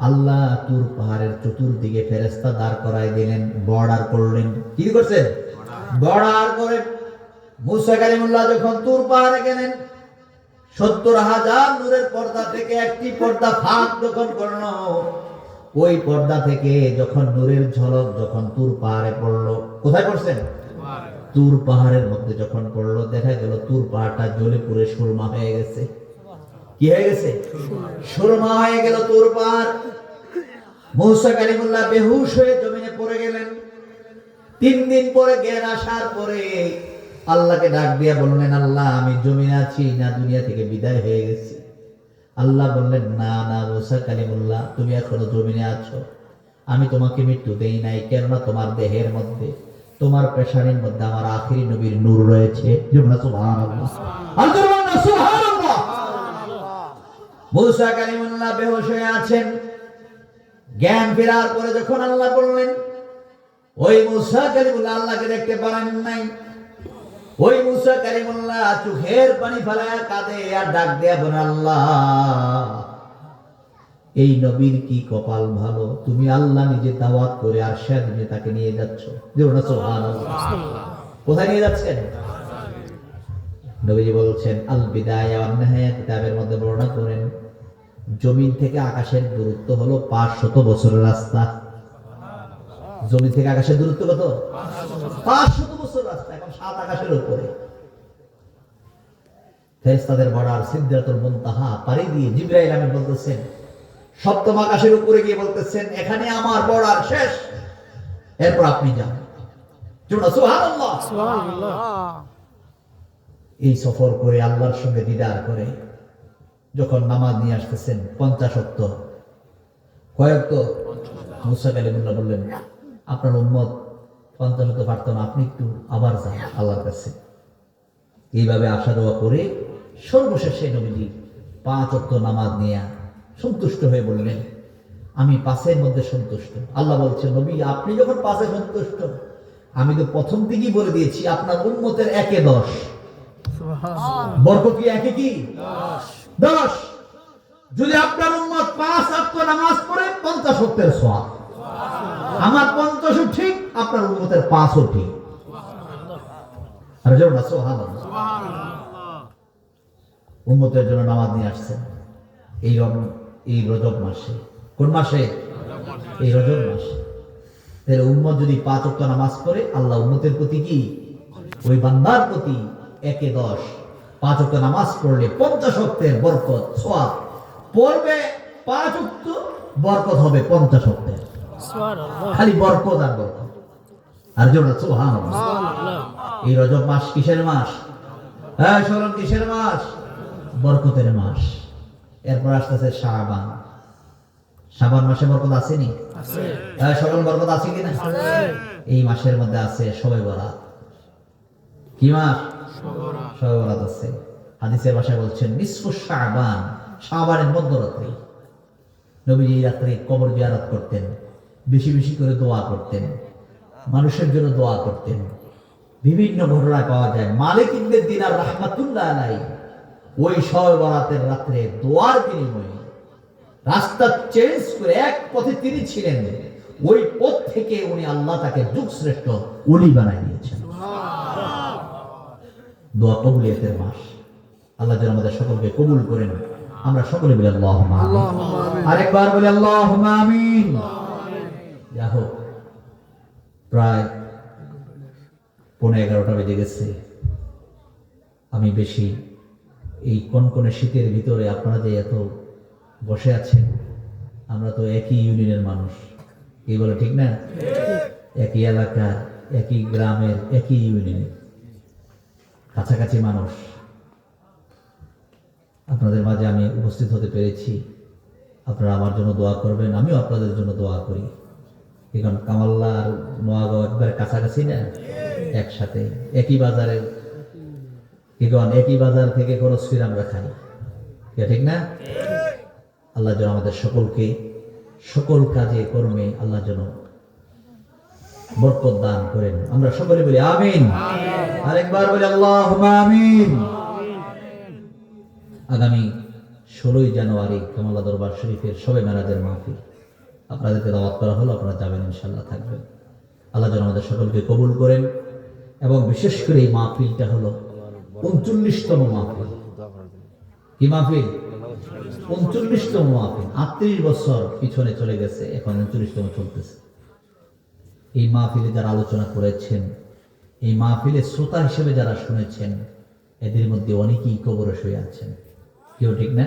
আল্লাহ তুর পাহাড়ের চতুর্দিকে ফেরেশতা দাঁড় করায় দিলেন, বর্ডার করলেন। কি করছেন? বর্ডার করে মুসা কালিমুল্লাহ যখন তুর পাহাড়ে গেলেন, 70,000 নূরের পর্দা থেকে একটি পর্দা ফাঁক যখন করলো, ওই পর্দা থেকে যখন নূরের ঝলক যখন তুর পাহাড়ে পড়লো, কোথায় পড়ছেন? তুর পাহাড়ের মধ্যে যখন পড়লো, দেখা গেল তুর পাহাড়টা জ্বলে পুড়ে সুরমা হয়ে গেছে। কি হয়ে গেছে? সুরমা হয়ে গেল তুর পাহাড়। মুসা কালিমুল্লাহ বেহুশ হয়ে জমিনে পড়ে গেলেন। 3 দিন পরে জ্ঞান আসার পরে আল্লাহকে ডাক দিয়া বললেন, আল্লাহ আমি জমিনে আছি না দুনিয়া থেকে বিদায় হয়ে গেছি? আল্লাহ বললেন, না না মুসা কালিমুল্লাহ তুমি এখনো জমিনে আছো, আমি তোমাকে মৃত্যু দেই নাই, কেননা তোমার দেহের মধ্যে তোমার পেশারের মধ্যে আমার আখিরি নবীর নূর রয়েছে। সুবহানাল্লাহ। সুবহানাল্লাহ। মুসা কালিমুল্লাহ বেহুশ হয়ে আছেন। জ্ঞান ফেরার পরে যখন আল্লাহ বললেন, ওই মুসা কালিমুল্লাহ আল্লাহকে দেখতে পারেন নাই। ওই মুসা কালিমুল্লাহ চোখের পানি ফেলায়া কাঁদে আর ডাক দেয়া বলে, আল্লাহ এই নবীর কি কপাল ভালো, তুমি আল্লাহ নিজে দাওয়াত করে আর সেদিনে তাকে নিয়ে যাচ্ছ। সুবহানাল্লাহ। কোথায় নিয়ে যাচ্ছেন? নবীজি বলছেন আল বিদায়া ওয়ান নিহায়া কিতাবের মধ্যে বর্ণনা করেন, জমিন থেকে আকাশের দূরত্ব হলো 500 বছরের রাস্তা। জমিন থেকে আকাশের দূরত্ব কত? 500 বছর রাস্তা। এখন 7 আকাশের উপরে ফেরেশতাদের বর্ডার সিদরাতুল মুনতাহা পাড়ি দিয়ে জিবরাইল আমিন বলতেছেন, 7ম আকাশের উপরে গিয়ে বলতেছেন, এখানে আমার বর্ডার শেষ, এরপর আপনি যান। সুবহানাল্লাহ। সুবহানাল্লাহ। এই সফর করে আল্লাহর সঙ্গে দিদার করে যখন নামাজ নিয়ে আসতেছেন 50 ওয়াক্ত, কয়েক তো মুসা কালিমুল্লাহ বললেন, আপনার উম্মত 50 ওয়াক্ত পারত না, আপনি একটু আবার যান আল্লাহর কাছে। এইভাবে আশা দোয়া করে সর্বশেষে নবীজি 5 ওয়াক্ত নামাজ নিয়ে সন্তুষ্ট হয়ে বললেন, আমি 5-এর মধ্যে সন্তুষ্ট। আল্লাহ বলছেন, নবী আপনি যখন 5-এ সন্তুষ্ট, আমি তো প্রথম থেকেই বলে দিয়েছি আপনার উম্মতের 1-এ 10। বরকত কি 1-এ কি 10? যদি আপনার উম্মত 5 ওয়াক্ত নামাজ পড়ে 50 ওয়াক্তের সওয়াব। আমার 50ও ঠিক, আপনার উম্মতের 5ও ঠিক। আর যেমন সুবহানাল্লাহ, উম্মতের জন্য নামাজ নিয়ে আসছেন এই রজব মাসে। কোন মাসে? এই রজব মাসে। তাহলে উম্মত যদি 5 ওয়াক্ত নামাজ পড়ে, আল্লাহ উম্মতের প্রতি কি, ওই বান্দার প্রতি 1-10 5 ওয়াক্ত নামাজ পড়লে 50 ওয়াক্তের বরকত সওয়াব পড়বে। 5 ওয়াক্ত বরকত হবে 50 ওয়াক্তের। সুবহানাল্লাহ, খালি বরকত আর বরকত। আর যেমন সুবহানাল্লাহ। এই রজব মাস কিসের মাস? হ্যাঁ, শরণ কিসের মাস? বরকতের মাস। এরপর আসতেছে শাবান। শাবান মাসে বরকত আসেনি? আছে। হ্যাঁ, শরণ বরকত আছে কিনা? আছে। এই মাসের মধ্যে আছে শবে বরাত। কি মাস? শবে বরাত আছে। হাদিসের ভাষায় বলছেন নিসফু শাবান, শাবানের মধ্যরাত্রি। নবীজি এই রাত্রে কবর জিয়ারত করতেন, বেশি বেশি করে দোয়া করতেন, মানুষের জন্য দোয়া করতেন। বিভিন্ন ঘটনা পাওয়া যায়। মালিক ইবনে দিনার রাহমাতুল্লাহ আলাইহি ওই শবে বরাতের রাত্রে দোয়ার বিনিময়ে রাস্তা চেঞ্জ করে এক পথে তিনি ছিলেন, ওই পথ থেকে উনি আল্লাহ তাকে যুগ শ্রেষ্ঠ ওলি বানাই দিয়েছেন। দোয়া কবুলিয়তের মাস। আল্লাহ যেন আমাদের সকলকে কবুল করেন। আমরা সকলে বলি আল্লাহুম্মা আমিন। আরেকবার বলি আল্লাহুম্মা আমিন। যা হোক, প্রায় 11:15 বেজে গেছে। আমি বেশি এই কনকনে শীতের ভিতরে আপনারা যে এত বসে আছেন, আমরা তো একই ইউনিয়নের মানুষ, এই বলে ঠিক না? একই এলাকার, একই গ্রামের, একই ইউনিয়নের কাছাকাছি মানুষ। আপনাদের মাঝে আমি উপস্থিত হতে পেরেছি। আপনারা আমার জন্য দোয়া করবেন, আমিও আপনাদের জন্য দোয়া করি। এখন কামাল্লা আর নোয়াগাঁও একবার কাছাকাছি না, একসাথে একই বাজারে, একই বাজার থেকে খরচ ফিরে আমরা খাই, ঠিক না? আল্লাহ যেন আমাদের সকলকে সকল কাজে কর্মে আল্লাহ যেন বরকত দান করেন। আমরা সকলে বলি আমিন। আরেকবার বলি আল্লাহুম্মা আমিন। আগামী 16 জানুয়ারি কামাল্লা দরবার শরীফের শবে মেরাজের মাহফিল আপনাদেরকে দাওয়াত করা হলো, আপনারা যাবেন, ইনশাআল্লাহ থাকবেন। আল্লাহ যেন আমাদের সকলকে কবুল করেন। এবং বিশেষ করে এই মাহফিলটা হলো 39তম মাহফিল। কি মাহফিল? 39তম মাহফিল। 38 বছর পিছনে চলে গেছে, এখন 39তম চলতেছে। এই মাহফিলে যারা আলোচনা করেছেন, এই মাহফিলে শ্রোতা হিসেবে যারা শুনেছেন, এদের মধ্যে অনেকেই কবরে শুয়ে আছেন, কেউ ঠিক না?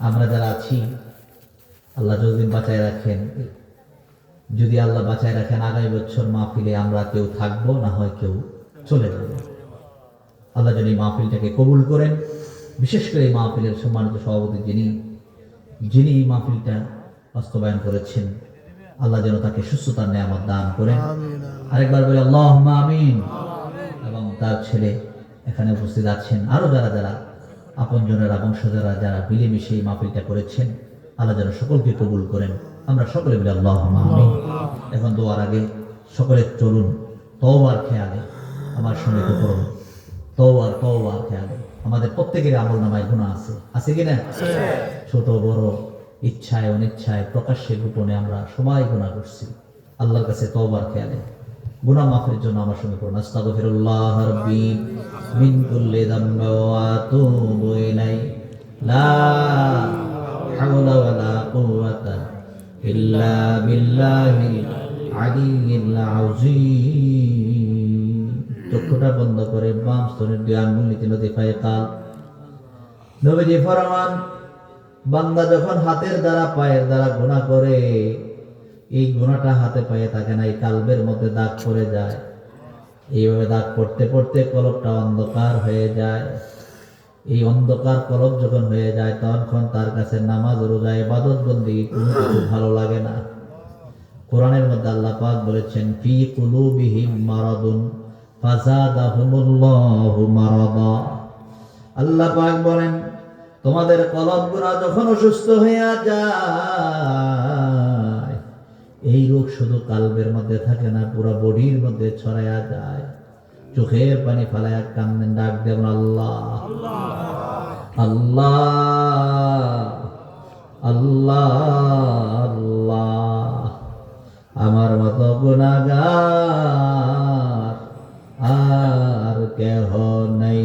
আমরা যারা আছি, আল্লাহ যতদিন বাঁচায় রাখেন, যদি আল্লাহ বাঁচায় রাখেন, আগামী বছর মাহফিলে আমরা কেউ থাকবো, না হয় কেউ চলে যাবে। আল্লাহ যদি মাহফিলটাকে কবুল করেন। বিশেষ করে এই মাহফিলের সম্মানিত সভাপতি যিনি এই মাহফিলটা বাস্তবায়ন করেছেন, আল্লাহ যেন তাকে সুস্থতার নেয়ামত দান করেন। আরেকবার বলি আল্লাহুম্মা আমিন। এবং তার ছেলে এখানে উপস্থিত আছেন, আরো যারা যারা আপনজনেরা, বংশধরা যারা মিলেমিশে এই মাহফিলটা করেছেন, আল্লাহ যেন সকলকে কবুল করেন। আমরা সকলে বলি আল্লাহুম্মা আমিন। এখন দোয়ার আগে সকলে চলুন তওবার খেয়ালে আমার সঙ্গে তো করুন। তওবার খেয়ালে আমাদের প্রত্যেকের আমলনামায় গুনাহ আছে কিনা? ছোট বড়, ইচ্ছায় অনিচ্ছায়, প্রকাশ্যে গোপনে আমরা সবাই গুনাহ করছি। আল্লাহর কাছে তওবার খেয়ালে গুনাহ মাফের জন্য আমার সঙ্গে করুন। আস্তাগফিরুল্লাহ রাব্বি মিন কুল্লি যামবি ওয়া আতুবু ইলাইহি লা হাওলা ওয়ালা কুওয়াতা ইল্লা বিল্লাহিল আলিয়্যিল আযীম। চক্ষুটা বন্ধ করে বাম স্তনের দুই আঙ্গুল নিচে লতিফায়ে কাল। নবীজি ফরমান, বান্দা যখন হাতের দ্বারা পায়ের দ্বারা গুনাহ করে, এই গুনাহটা হাতে পায়ে থাকে না, এই কালবের মধ্যে দাগ পড়ে যায়। এইভাবে দাগ পড়তে পড়তে কলবটা অন্ধকার হয়ে যায়। এই অন্ধকার কলব যখন হয়ে যায়, তখন তার কাছে নামাজ, রোজা, ইবাদত বন্দেগী কোনো কিছু ভালো লাগে না। কোরআনের মধ্যে আল্লাহ পাক বলেছেন, ফি কুলুবিহিম মারাদুন ফাযাদাহুমুল্লাহু মারাদা। আল্লাহ পাক বলেন, তোমাদের কলবগুলো যখন অসুস্থ হয়ে যায়, এই রোগ শুধু কালবের মধ্যে থাকে না, পুরো বডির মধ্যে ছড়ায়া যায়। চোখের পানি ফালায়া কান্দেন, ডাক দেবেন আল্লাহ আল্লাহ। আল্লাহ আল্লাহ, আমার মতো গুনাহগার আর কেহ নাই।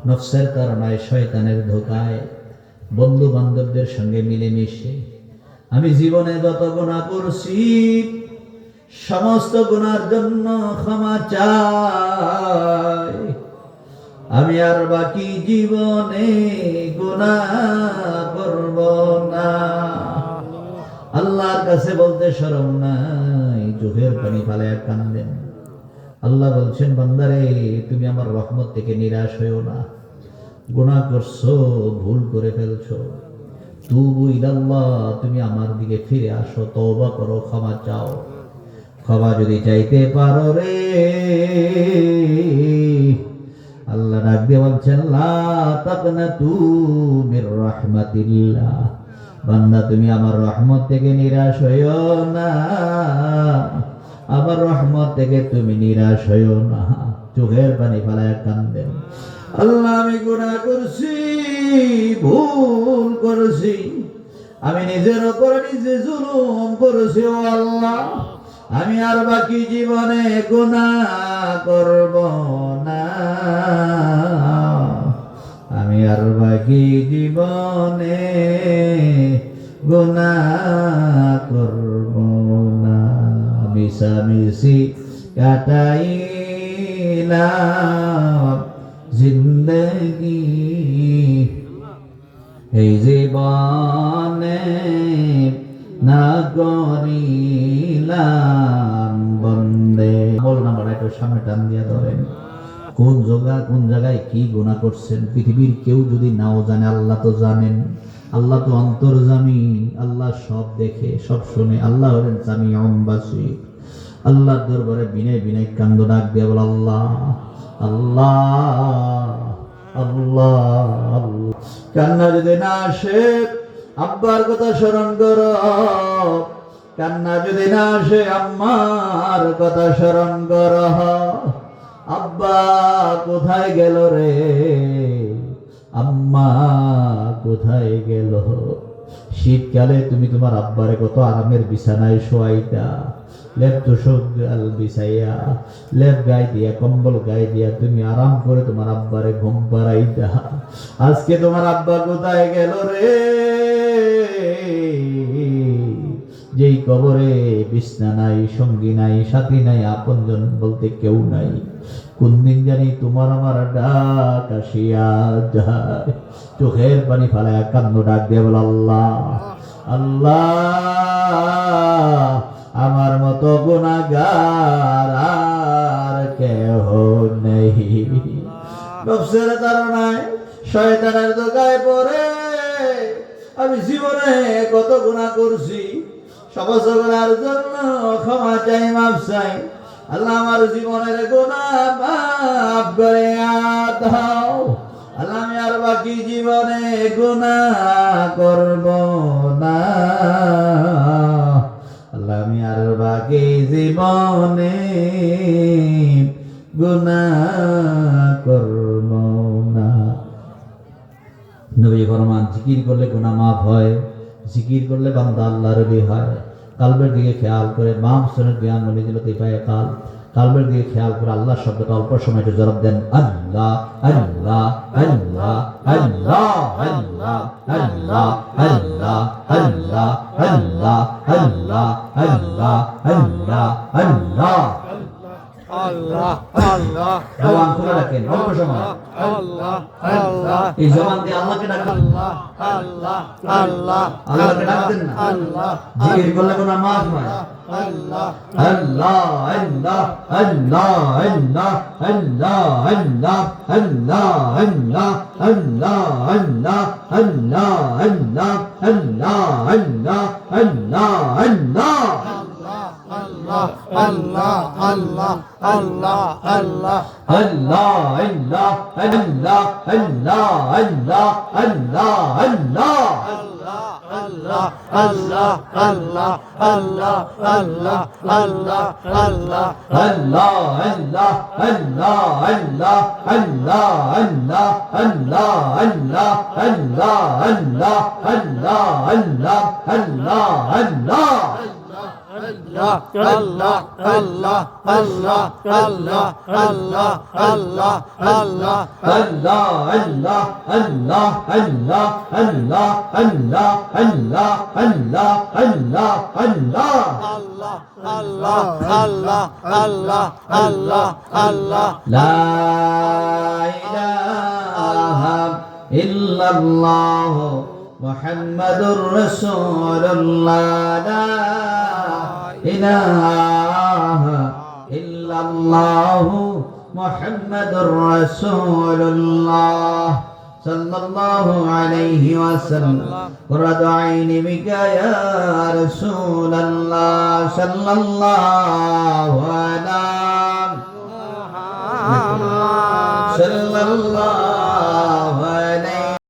নফসের কারণে, শয়তানের ধোকায়, বন্ধু বান্ধবদের সঙ্গে মিলেমিশে আমি জীবনে যত গুনাহ করছি সমস্ত গুনার জন্য ক্ষমা চাই। আমি আর বাকি জীবনে গুনাহ করব না। আল্লাহর কাছে বলতে শরম নাই, চোখের পানি ফালায়া কান্দেন। আল্লাহ বলছেন, বান্দারে তুমি আমার রহমত থেকে নিরাশ হইও না। গুনাহ করছো, ভুল করে ফেলছো, তুবু ইলাল্লাহ, তুমি আমার দিকে ফিরে আসো, তওবা করো, ক্ষমা চাও। ক্ষমা যদি চাইতে পারো রে, আল্লাহ ডাক দিয়ে বলছেন, লা তাকনাতু মির রাহমাতিল্লাহ, বান্দা তুমি আমার রহমত থেকে নিরাশ হইও না, আমার রহমত থেকে তুমি নিরাশ হইও না। চোখের পানি ফেলায় কান্দেন, আল্লাহ আমি গুনাহ করছি, ভুল করেছি, আমি নিজের উপর নিজে জুলুম করেছি। ও আল্লাহ, আমি আর বাকি জীবনে গুনাহ করব না, আমি আর বাকি জীবনে গুনাহ করব না। মিশামিশি কাটাইলাম জিন্দগি, এই জীবনে না করিলাম বন্দে। বল না বড়, একটু সামনে টান দিয়া ধরেন। কোন জায়গায় কি গুনাহ করছেন পৃথিবীর কেউ যদি নাও জানে, আল্লাহ তো জানেন। আল্লাহ তো অন্তর্যামী, আল্লাহ সব দেখে, সব শুনে। আল্লাহ হলেন সামিউন বাসীর। আল্লাহর দরবারে বিনয় বিনয় কান্দ ডাক দিয়ে বল, আল্লাহ আল্লাহ আল্লাহ আল্লাহ। কান্না যদি না আসে, আব্বার কথা স্মরণ করো। কান্না যদি না আসে, আম্মার কথা স্মরণ করো। আব্বা কোথায় গেল রে, আম্মা কোথায় গেল? শীতকালে তুমি তোমার আব্বারে কত আরামের বিছানায় শোয়াইতা, লেপ তোষক বিছাইয়া, লেপ গায়ে দিয়া, কম্বল গায়ে দিয়া তুমি আরাম করে তোমার আব্বারে ঘুম পাড়াইতা। আজকে তোমার আব্বা কোথায় গেল রে? যেই কবরে বিছনা নাই, সঙ্গী নাই, সাথী নাই, আপনজন বলতে কেউ নাই। কোন দিন জানি তোমার আমার ডাক আসিয়া যায়। চোখের পানি ফালায়া কান্দ ডাক দিয়ে বল, আল্লাহ আল্লাহ, আমার মতো গুনাহগার আর কেহ নেই। নফসের তাড়নায়, শয়তানের ধোঁকায় পড়ে আমি জীবনে কত গুনাহ করছি। সমস্ত গুনার জন্য ক্ষমা চাই, মাফ চাই। আল্লাহ আমার জীবনের গুনাহ মাফ করে দাও। আল্লাহ আমি আর বাকি জীবনে গুনাহ করব না। আল্লাহ আমি আর বাকি জীবনে গুনাহ করব না। নবী ফরমান, জিকির করলে গুনাহ মাফ হয়, জিকির করলে বান্দা আল্লাহর ওলি হয়। কালবের দিকে খেয়াল করে, মাম সুনের জ্ঞান বলে দিল তেপায় কাল। কালবের দিকে খেয়াল করে আল্লাহ শব্দটা অল্প সময় একটু জবাব দেন, আল্লাহ আল্লাহ আল্লাহ আল্লাহ আল্লাহ আল্লাহ আল্লাহ আল্লাহ আল্লাহ আল্লাহ আল্লাহ আল্লাহ আল্লাহ।
আল্লাহ আল্লাহ
জবান খুলে রাখেন অল্প সময়।
আল্লাহ আল্লাহ,
এই জবান দিয়ে আল্লাহকে ডাকেন।
আল্লাহ আল্লাহ আল্লাহ,
আল্লাহকে ডাকতেন না,
আল্লাহ
জিকির করলে গুনাহ মাফ হয়।
আল্লাহ
আল্লাহ আল্লাহ আল্লাহ আল্লাহ আল্লাহ আল্লাহ আল্লাহ আল্লাহ আল্লাহ আল্লাহ আল্লাহ আল্লাহ আল্লাহ আল্লাহ আল্লাহ আল্লাহ।
আল্লাহ আল্লাহ আল্লাহ আল্লাহ আল্লাহ
আল্লাহ আল্লাহ আল্লাহ আল্লাহ আল্লাহ আল্লাহ আল্লাহ।
আল্লাহ Allah, Allah, Allah, Allah, Allah, Allah, Allah.
Allah, Allah, Allah, Allah, Allah, Allah, Allah, Allah, Allah, Allah, Allah, Allah, Allah, Allah.
Allah, Allah, Allah, Allah, Allah, Allah, Allah, Allah.
Allah, Allah, Allah, Allah, Allah, Allah, Allah, Allah, Allah, Allah.
Allah, Allah, Allah, Allah, Allah, Allah.
La ilaha illallah Muhammadur Rasulullah. La ilaha illallah Muhammadur Rasulullah sallallahu alayhi wa sallam. Qurratu ayni bika ya Rasulullah sallallahu ala sallallahu